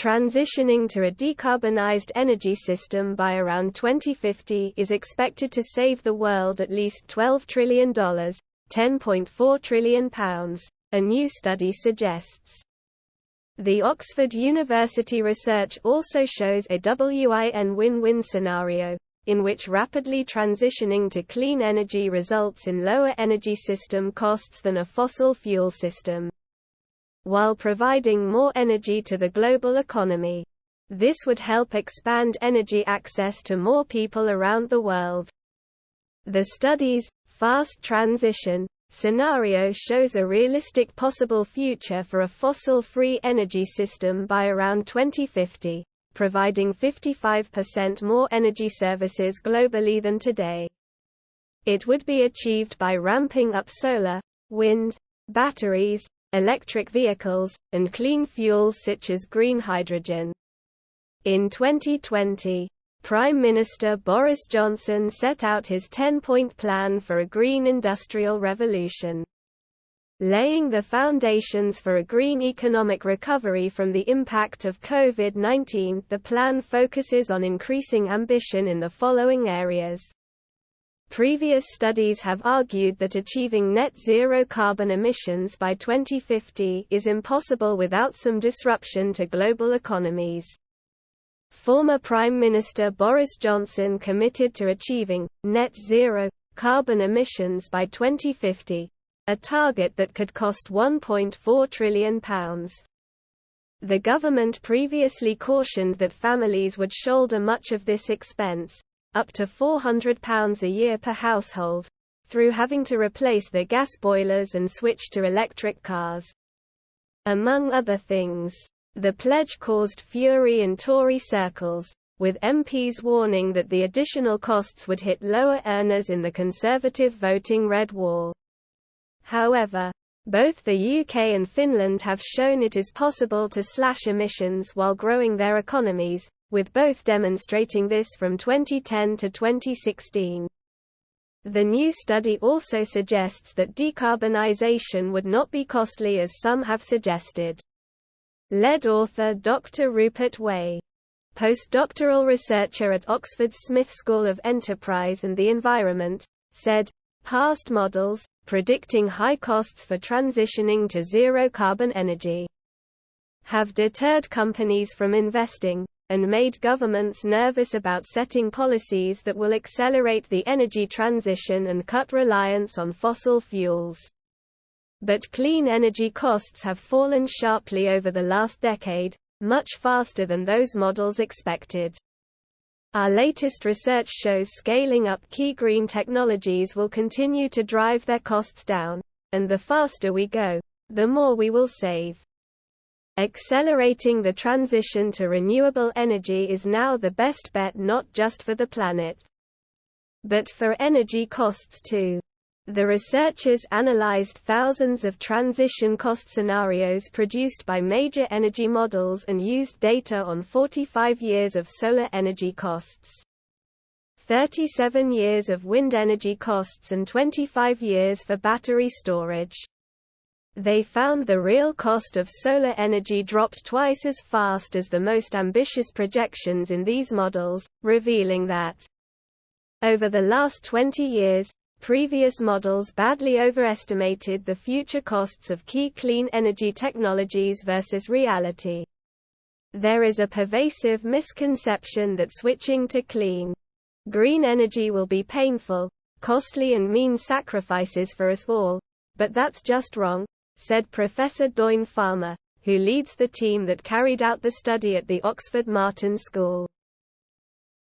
Transitioning to a decarbonized energy system by around 2050 is expected to save the world at least $12 trillion, £10.4 trillion, a new study suggests. The Oxford University research also shows a win-win scenario, in which rapidly transitioning to clean energy results in lower energy system costs than a fossil fuel system, while providing more energy to the global economy. This would help expand energy access to more people around the world. The study's fast transition scenario shows a realistic possible future for a fossil-free energy system by around 2050, providing 55% more energy services globally than today. It would be achieved by ramping up solar, wind, batteries, electric vehicles, and clean fuels such as green hydrogen. In 2020, Prime Minister Boris Johnson set out his 10-point plan for a green industrial revolution. Laying the foundations for a green economic recovery from the impact of COVID-19, the plan focuses on increasing ambition in the following areas. Previous studies have argued that achieving net zero carbon emissions by 2050 is impossible without some disruption to global economies. Former Prime Minister Boris Johnson committed to achieving net zero carbon emissions by 2050, a target that could cost £1.4 trillion. The government previously cautioned that families would shoulder much of this expense, up to £400 a year per household, through having to replace their gas boilers and switch to electric cars. Among other things, the pledge caused fury in Tory circles, with MPs warning that the additional costs would hit lower earners in the Conservative voting red wall. However, both the UK and Finland have shown it is possible to slash emissions while growing their economies, with both demonstrating this from 2010 to 2016. The new study also suggests that decarbonisation would not be costly as some have suggested. Lead author Dr. Rupert Way, postdoctoral researcher at Oxford's Smith School of Enterprise and the Environment, said, "Past models, predicting high costs for transitioning to zero-carbon energy, have deterred companies from investing, and made governments nervous about setting policies that will accelerate the energy transition and cut reliance on fossil fuels. But clean energy costs have fallen sharply over the last decade, much faster than those models expected. Our latest research shows scaling up key green technologies will continue to drive their costs down, and the faster we go, the more we will save. Accelerating the transition to renewable energy is now the best bet, not just for the planet, but for energy costs too." The researchers analyzed thousands of transition cost scenarios produced by major energy models and used data on 45 years of solar energy costs, 37 years of wind energy costs, and 25 years for battery storage. They found the real cost of solar energy dropped twice as fast as the most ambitious projections in these models, revealing that, over the last 20 years, previous models badly overestimated the future costs of key clean energy technologies versus reality. There is a pervasive misconception that switching to clean, green energy will be painful, costly and mean sacrifices for us all, but that's just wrong, said Professor Doyne Farmer, who leads the team that carried out the study at the Oxford Martin School.